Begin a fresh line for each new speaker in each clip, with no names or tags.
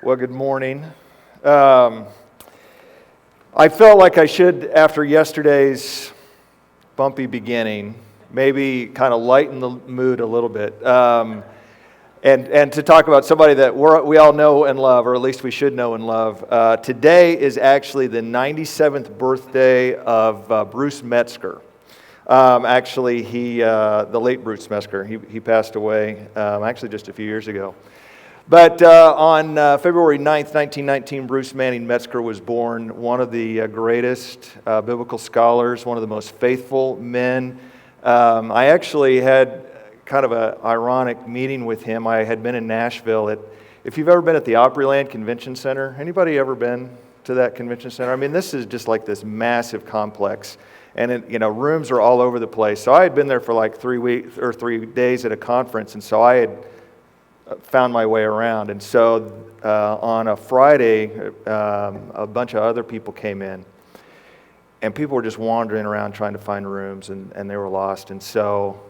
Well, good morning. I felt like I should, after yesterday's bumpy beginning, maybe kind of lighten the mood a little bit. And to talk about somebody that we all know and love, or at least we should know and love. Today is actually the 97th birthday of Bruce Metzger. Actually, the late Bruce Metzger, he passed away actually just a few years ago. But on February 9th, 1919, Bruce Manning Metzger was born, one of the greatest biblical scholars, one of the most faithful men. I actually had kind of an ironic meeting with him. I had been in Nashville. If you've ever been at the Opryland Convention Center, anybody ever been to that convention center? I mean, this is just like this massive complex. And rooms are all over the place. So I had been there for like 3 days at a conference, and so I had found my way around. And so on a Friday, a bunch of other people came in, and people were just wandering around trying to find rooms, and they were lost. And so,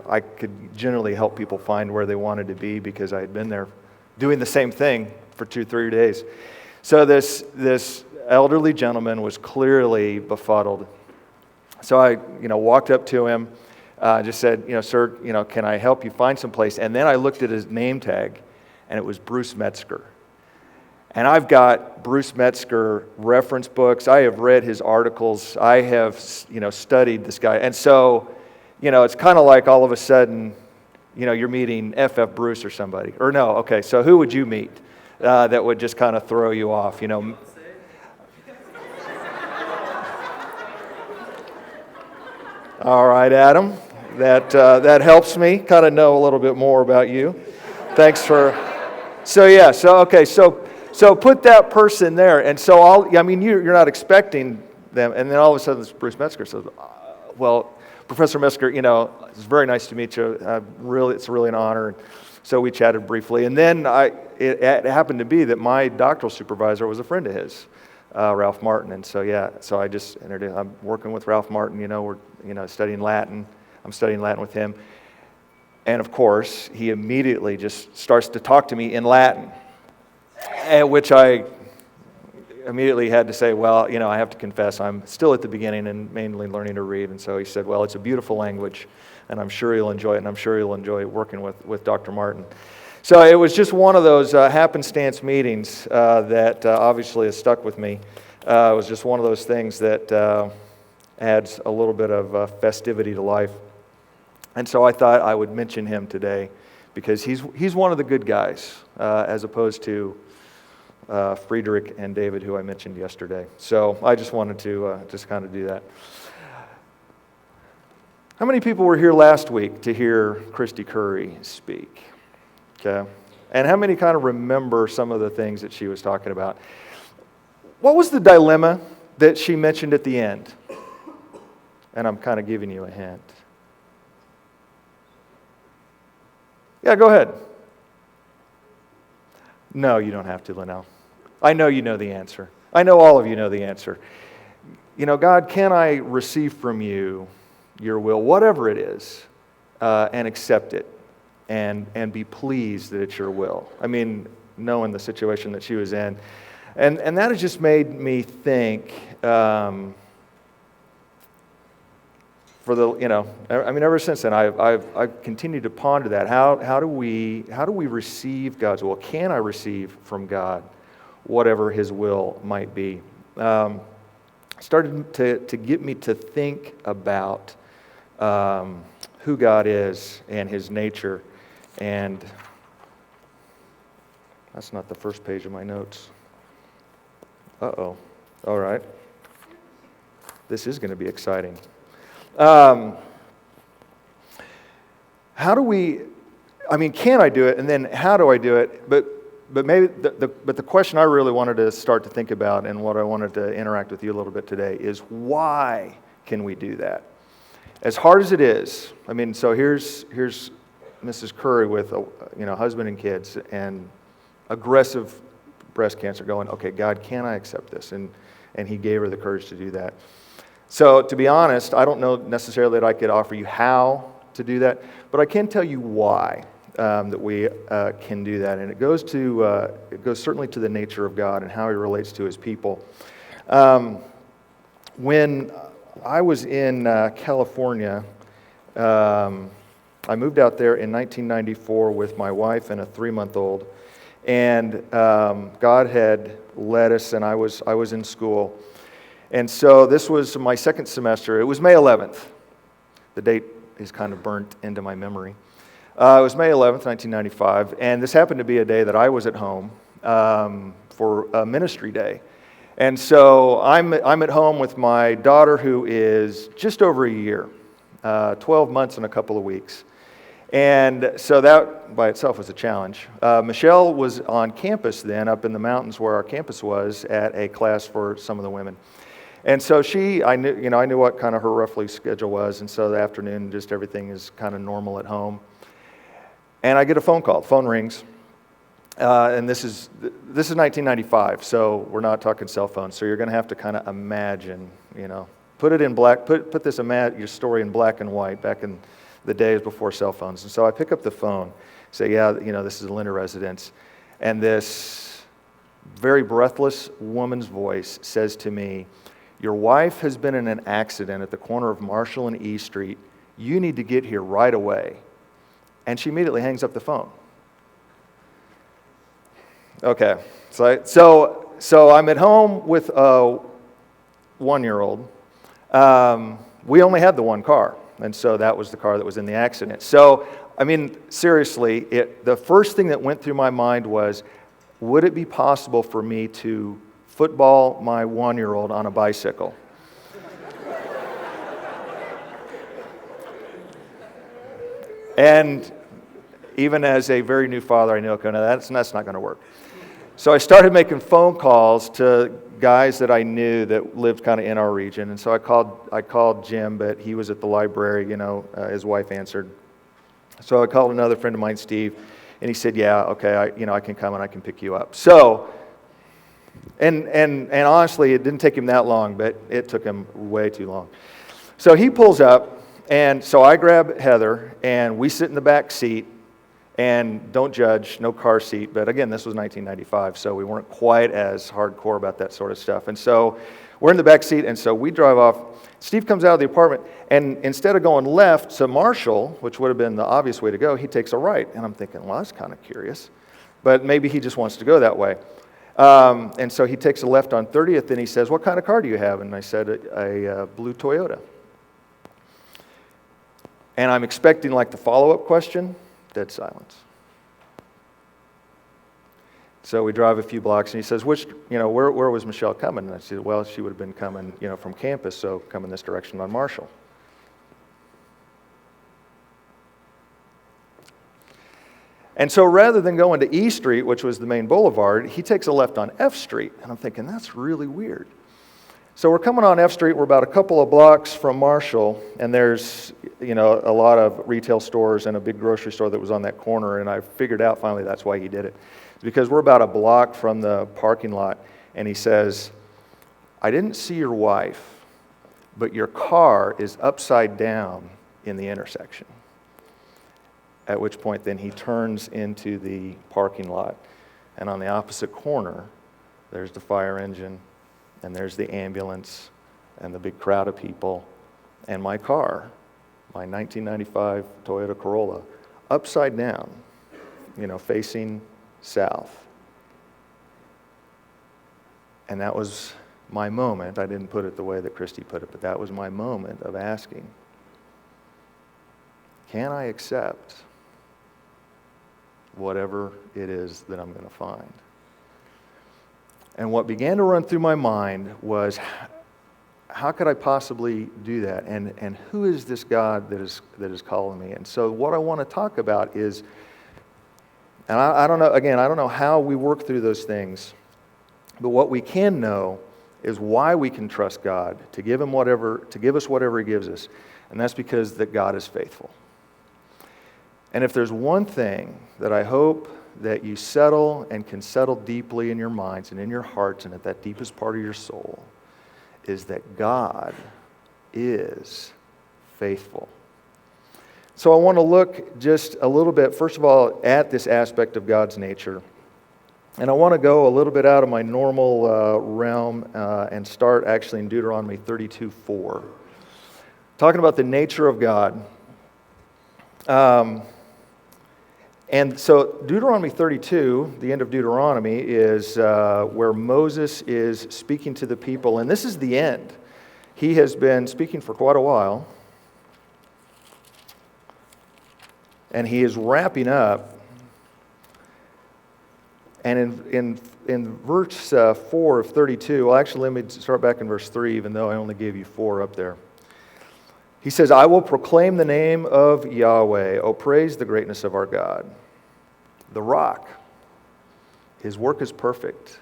I could generally help people find where they wanted to be because I had been there doing the same thing for 2-3 days. So this elderly gentleman was clearly befuddled. So I, walked up to him, just said, sir, can I help you find some place? And then I looked at his name tag, and it was Bruce Metzger. And I've got Bruce Metzger reference books. I have read his articles. I have, studied this guy. And so, it's kind of like all of a sudden, you're meeting F.F. Bruce or somebody. Or no, okay, so who would you meet that would just kind of throw you off, All right, Adam. That helps me kind of know a little bit more about you. Thanks for. So put that person there, and so you're not expecting them, and then all of a sudden it's Bruce Metzger says, "Well, Professor Metzger, it's very nice to meet you. It's really an honor." So we chatted briefly, and then it happened to be that my doctoral supervisor was a friend of his, Ralph Martin, and so I just introduced. I'm working with Ralph Martin. We're studying Latin. I'm studying Latin with him. And of course, he immediately just starts to talk to me in Latin, at which I immediately had to say, well, I have to confess, I'm still at the beginning and mainly learning to read. And so he said, well, it's a beautiful language, and I'm sure you'll enjoy it, and I'm sure you'll enjoy working with Dr. Martin. So it was just one of those happenstance meetings that obviously has stuck with me. It was just one of those things that adds a little bit of festivity to life. And so I thought I would mention him today because he's one of the good guys as opposed to Friedrich and David, who I mentioned yesterday. So I just wanted to just kind of do that. How many people were here last week to hear Christy Curry speak? Okay. And how many kind of remember some of the things that she was talking about? What was the dilemma that she mentioned at the end? And I'm kind of giving you a hint. Yeah, go ahead. No, you don't have to, Linnell. I know you know the answer. I know all of you know the answer. God, can I receive from you your will, whatever it is, and accept it and be pleased that it's your will? I mean, knowing the situation that she was in. And that has just made me think, ever since then, I've continued to ponder that. How do we receive God's will? Can I receive from God whatever His will might be? Started to get me to think about who God is and His nature, and that's not the first page of my notes. Uh-oh. All right. This is going to be exciting. Can I do it, and then how do I do it? But maybe the question I really wanted to start to think about, and what I wanted to interact with you a little bit today, is why can we do that? As hard as it is, so here's Mrs. Curry with husband and kids and aggressive breast cancer, going, okay, God, can I accept this? And He gave her the courage to do that. So to be honest, I don't know necessarily that I could offer you how to do that, but I can tell you why. that we can do that, and it goes certainly to the nature of God and how He relates to His people. When I was in California, I moved out there in 1994 with my wife and a 3-month-old, and God had led us, and I was in school, and so this was my second semester. It was May 11th. The date is kind of burnt into my memory. It was May 11th, 1995, and this happened to be a day that I was at home for a ministry day. And so I'm at home with my daughter, who is just over a year, 12 months and a couple of weeks. And so that by itself was a challenge. Michelle was on campus then, up in the mountains where our campus was, at a class for some of the women. And so I knew what kind of her roughly schedule was, and so the afternoon, just everything is kind of normal at home. And I get a phone call. The phone rings, and this is 1995, so we're not talking cell phones. So you're going to have to kind of imagine, put it in black, put your story in black and white back in the days before cell phones. And so I pick up the phone, say, yeah, this is a Linder residence, and this very breathless woman's voice says to me, "Your wife has been in an accident at the corner of Marshall and E Street. You need to get here right away." And she immediately hangs up the phone. Okay, so I'm at home with a 1-year-old. We only had the one car, and so that was the car that was in the accident. So, seriously, the first thing that went through my mind was, would it be possible for me to football my 1-year-old on a bicycle? And even as a very new father, I knew, okay, no, that's not going to work. So I started making phone calls to guys that I knew that lived kind of in our region. And so I called Jim, but he was at the library, his wife answered. So I called another friend of mine, Steve, and he said, yeah, okay, I can come and I can pick you up. So, and honestly, it didn't take him that long, but it took him way too long. So he pulls up, and so I grab Heather, and we sit in the back seat, and don't judge, no car seat, but again, this was 1995, so we weren't quite as hardcore about that sort of stuff. And so we're in the back seat, and so we drive off. Steve comes out of the apartment, and instead of going left to Marshall, which would have been the obvious way to go, he takes a right. And I'm thinking, well, that's kind of curious, but maybe he just wants to go that way. And so he takes a left on 30th, and he says, "What kind of car do you have?" And I said, a blue Toyota. And I'm expecting like the follow-up question. Dead silence. So we drive a few blocks, and he says, where was Michelle coming? And I said, well, she would have been coming, from campus, so coming this direction on Marshall. And so rather than going to E Street, which was the main boulevard, he takes a left on F Street. And I'm thinking, that's really weird. So we're coming on F Street. We're about a couple of blocks from Marshall, and there's, a lot of retail stores and a big grocery store that was on that corner, and I figured out finally that's why he did it. It's because we're about a block from the parking lot, and he says, "I didn't see your wife, but your car is upside down in the intersection." At which point then he turns into the parking lot, and on the opposite corner, there's the fire engine, and there's the ambulance, and the big crowd of people, and my car, my 1995 Toyota Corolla, upside down, facing south. And that was my moment. I didn't put it the way that Christy put it, but that was my moment of asking, can I accept whatever it is that I'm going to find? And what began to run through my mind was, how could I possibly do that? And who is this God that is calling me? And so what I want to talk about is, and I don't know, again, I don't know how we work through those things, but what we can know is why we can trust God to give us whatever He gives us. And that's because that God is faithful. And if there's one thing that I hope that you settle and can settle deeply in your minds and in your hearts and at that deepest part of your soul, is that God is faithful. So I want to look just a little bit, first of all, at this aspect of God's nature. And I want to go a little bit out of my normal realm and start actually in Deuteronomy 32:4. Talking about the nature of God. And so Deuteronomy 32, the end of Deuteronomy, is where Moses is speaking to the people. And this is the end. He has been speaking for quite a while. And he is wrapping up. And in verse 4 of 32, well, actually, let me start back in verse 3, even though I only gave you 4 up there. He says, I will proclaim the name of Yahweh. Oh, praise the greatness of our God. The rock. His work is perfect.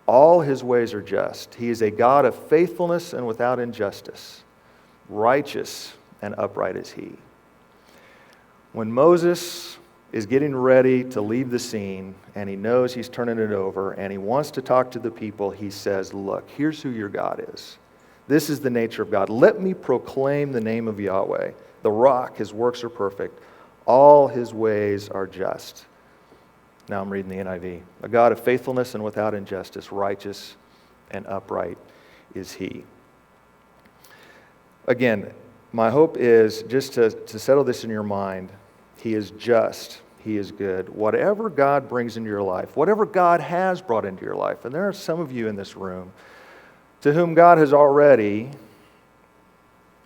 All his ways are just. He is a God of faithfulness and without injustice. Righteous and upright is he. When Moses is getting ready to leave the scene, and he knows he's turning it over, and he wants to talk to the people, he says, look, here's who your God is. This is the nature of God. Let me proclaim the name of Yahweh. The rock, his works are perfect. All his ways are just. Now I'm reading the NIV. A God of faithfulness and without injustice, righteous and upright is he. Again, my hope is just to settle this in your mind. He is just. He is good. Whatever God brings into your life, whatever God has brought into your life, and there are some of you in this room to whom God has already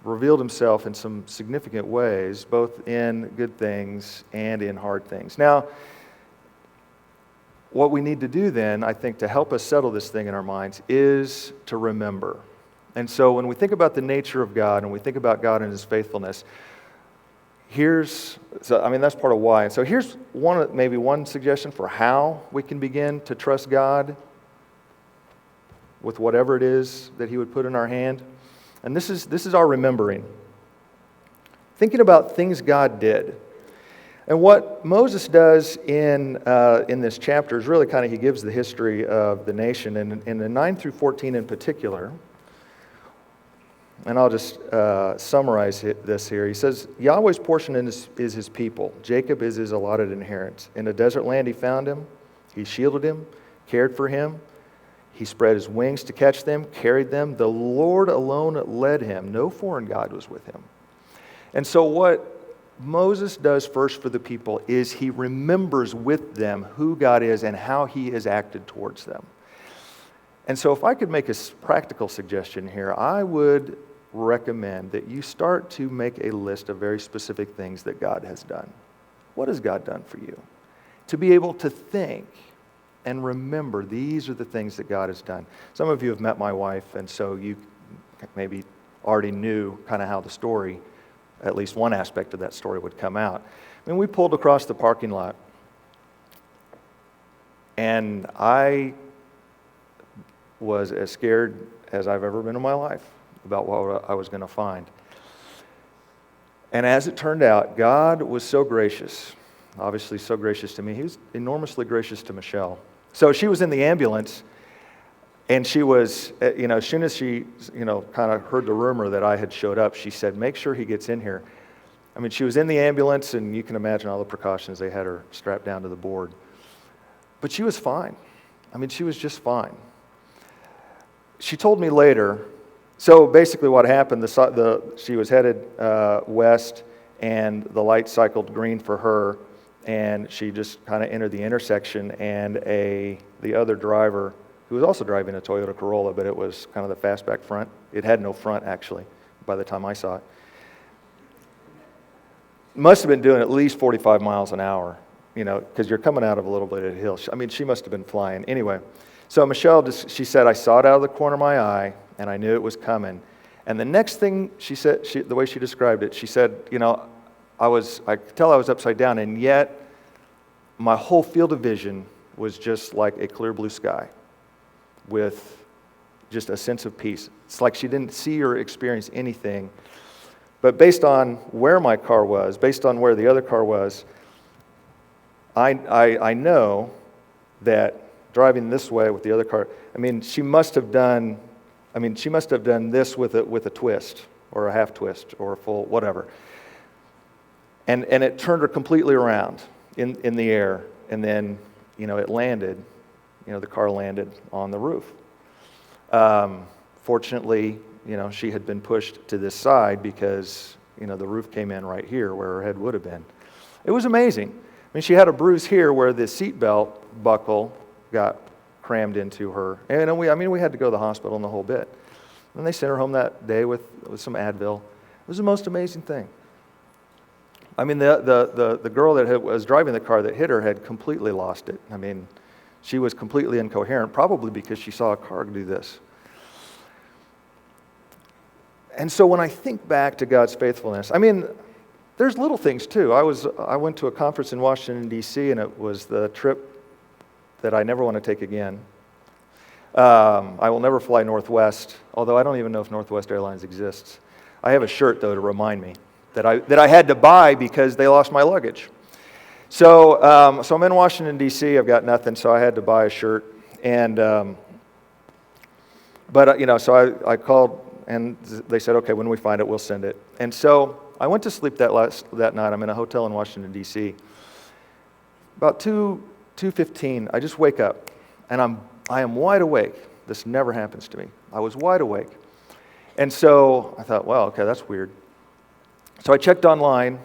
revealed himself in some significant ways, both in good things and in hard things. Now, what we need to do then, I think, to help us settle this thing in our minds is to remember. And so when we think about the nature of God and we think about God and his faithfulness, that's part of why. And so here's maybe one suggestion for how we can begin to trust God with whatever it is that he would put in our hand. And this is our remembering. Thinking about things God did. And what Moses does in this chapter is really he gives the history of the nation. And in the 9 through 14 in particular, and I'll just summarize this here. He says, Yahweh's portion is his people. Jacob is his allotted inheritance. In a desert land he found him. He shielded him, cared for him. He spread his wings to catch them, carried them. The Lord alone led him. No foreign god was with him. And so what Moses does first for the people is he remembers with them who God is and how he has acted towards them. And so if I could make a practical suggestion here, I would recommend that you start to make a list of very specific things that God has done. What has God done for you? To be able to think and remember, these are the things that God has done. Some of you have met my wife, and so you maybe already knew how the story, at least one aspect of that story, would come out. We pulled across the parking lot, and I was as scared as I've ever been in my life about what I was going to find. And as it turned out, God was so gracious, obviously so gracious to me. He was enormously gracious to Michelle. So she was in the ambulance, and she was, as soon as she, heard the rumor that I had showed up, she said, make sure he gets in here. She was in the ambulance, and you can imagine all the precautions. They had her strapped down to the board. But she was fine. She was just fine. She told me later, so basically what happened, she was headed west, and the light cycled green for her, and she just entered the intersection, and the other driver, who was also driving a Toyota Corolla, but it was the fastback front. It had no front, actually, by the time I saw it. Must have been doing at least 45 miles an hour, because you're coming out of a little bit of a hill. She must have been flying. Anyway, so Michelle, she said, I saw it out of the corner of my eye, and I knew it was coming. And the next thing she said, the way she described it, she said, I could tell I was upside down, and yet my whole field of vision was just like a clear blue sky with just a sense of peace. It's like she didn't see or experience anything. But based on where my car was, based on where the other car was, I know that driving this way with the other car, she must have done this with a twist or a half twist or a full whatever. And it turned her completely around in the air. And then, it landed, the car landed on the roof. Fortunately, she had been pushed to this side because, the roof came in right here where her head would have been. It was amazing. I mean, she had a bruise here where the seatbelt buckle got crammed into her. And we had to go to the hospital and the whole bit. And they sent her home that day with some Advil. It was the most amazing thing. I mean, the girl that was driving the car that hit her had completely lost it. I mean, she was completely incoherent, probably because she saw a car do this. And so when I think back to God's faithfulness, I mean, there's little things too. I went to a conference in Washington, D.C., and it was the trip that I never want to take again. I will never fly Northwest, although I don't even know if Northwest Airlines exists. I have a shirt, though, to remind me that I had to buy because they lost my luggage. So I'm in Washington, D.C. I've got nothing, so I had to buy a shirt. And so I called, and they said, okay, when we find it, we'll send it. And so I went to sleep that night. I'm in a hotel in Washington, D.C. About 2:15, I just wake up, and I am wide awake. This never happens to me. I was wide awake. And so I thought, well, okay, that's weird. So I checked online,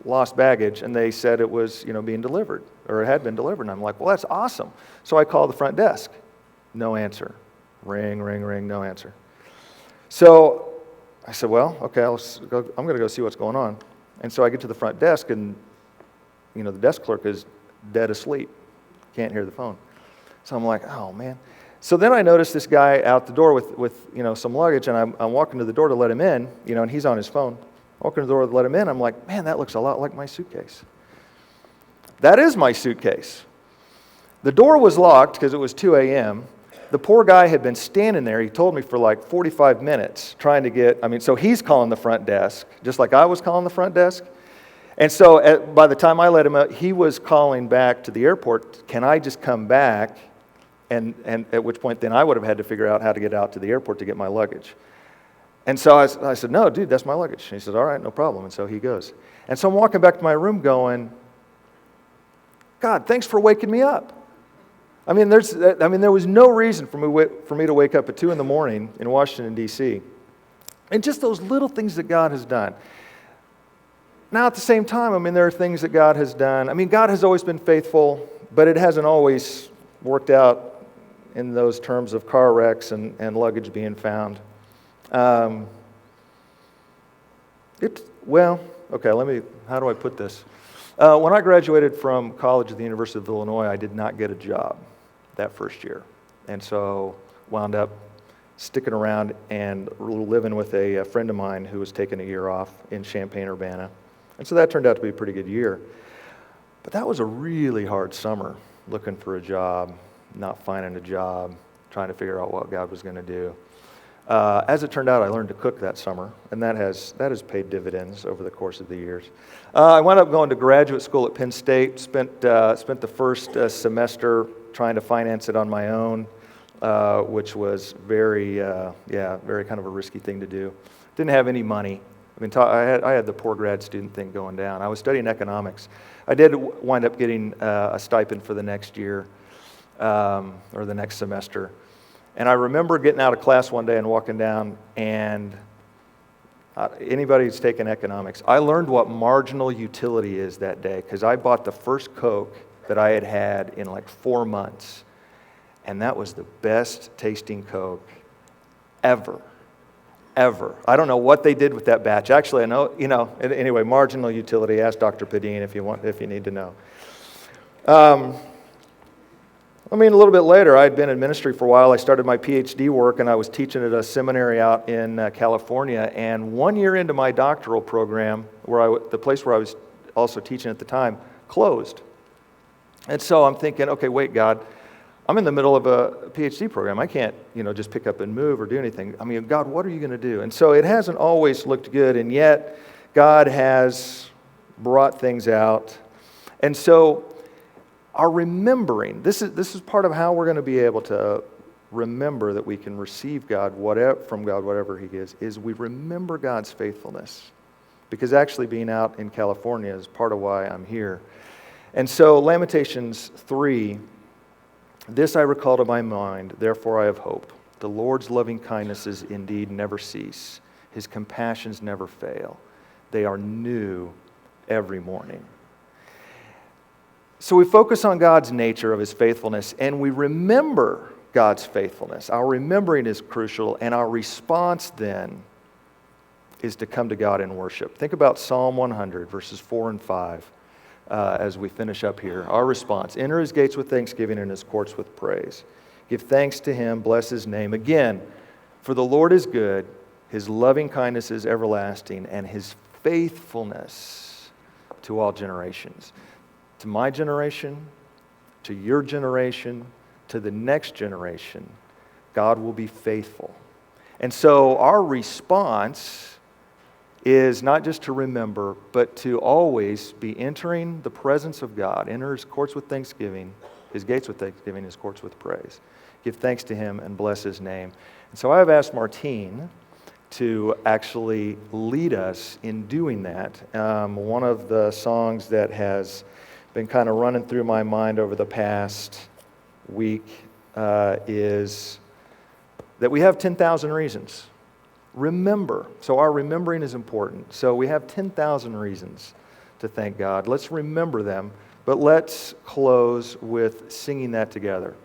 lost baggage, and they said it was, being delivered, or it had been delivered. And I'm like, well, that's awesome. So I called the front desk. No answer. Ring, ring, ring, no answer. So I said, well, okay, I'm going to go see what's going on. And so I get to the front desk, and, the desk clerk is dead asleep. Can't hear the phone. So I'm like, oh, man. So then I noticed this guy out the door with some luggage, and I'm walking to the door to let him in, and he's on his phone. Walking to the door to let him in, I'm like, man, that looks a lot like my suitcase. That is my suitcase. The door was locked because it was 2 a.m. The poor guy had been standing there, he told me, for like 45 minutes trying to get, so he's calling the front desk, just like I was calling the front desk. And so by the time I let him out, he was calling back to the airport, can I just come back? And at which point then I would have had to figure out how to get out to the airport to get my luggage. And so I said, no, dude, that's my luggage. And he said, all right, no problem. And so he goes. And so I'm walking back to my room going, God, thanks for waking me up. There was no reason for me to wake up at 2 in the morning in Washington, D.C. And just those little things that God has done. Now, at the same time, there are things that God has done. God has always been faithful, but it hasn't always worked out in those terms of car wrecks and luggage being found. How do I put this? When I graduated from college at the University of Illinois, I did not get a job that first year. And so wound up sticking around and living with a friend of mine who was taking a year off in Champaign-Urbana. And so that turned out to be a pretty good year. But that was a really hard summer, looking for a job, not finding a job, trying to figure out what God was going to do. As it turned out, I learned to cook that summer, and that has paid dividends over the course of the years. I wound up going to graduate school at Penn State, spent the first semester trying to finance it on my own, which was very kind of a risky thing to do. Didn't have any money. I had the poor grad student thing going down. I was studying economics. I did wind up getting a stipend for the next year, or the next semester. And I remember getting out of class one day and walking down, and anybody who's taken economics, I learned what marginal utility is that day, because I bought the first Coke that I had had in like 4 months, and that was the best tasting Coke ever. I don't know what they did with that batch. Actually, I know, anyway, marginal utility, ask Dr. Padine if you need to know. A little bit later, I had been in ministry for a while. I started my PhD work, and I was teaching at a seminary out in California. And 1 year into my doctoral program, the place where I was also teaching at the time, closed. And so I'm thinking, okay, wait, God, I'm in the middle of a PhD program. I can't, just pick up and move or do anything. God, what are you going to do? And so it hasn't always looked good, and yet God has brought things out. And so our remembering, this is part of how we're going to be able to remember that we can receive from God, whatever He is we remember God's faithfulness. because actually being out in California is part of why I'm here. And so Lamentations 3, this I recall to my mind, therefore I have hope. The Lord's loving kindnesses indeed never cease. His compassions never fail. They are new every morning. So we focus on God's nature of his faithfulness, and we remember God's faithfulness. Our remembering is crucial, and our response then is to come to God in worship. Think about Psalm 100, verses 4 and 5, as we finish up here. Our response: enter his gates with thanksgiving and his courts with praise. Give thanks to him, bless his name. Again, for the Lord is good, his loving kindness is everlasting, and his faithfulness to all generations. To my generation, to your generation, to the next generation, God will be faithful. And so our response is not just to remember, but to always be entering the presence of God. Enter his courts with thanksgiving, his gates with thanksgiving, his courts with praise. Give thanks to him and bless his name. And so I have asked Martine to actually lead us in doing that. One of the songs that has been kind of running through my mind over the past week is that we have 10,000 reasons. Remember. So our remembering is important. So we have 10,000 reasons to thank God. Let's remember them, but let's close with singing that together.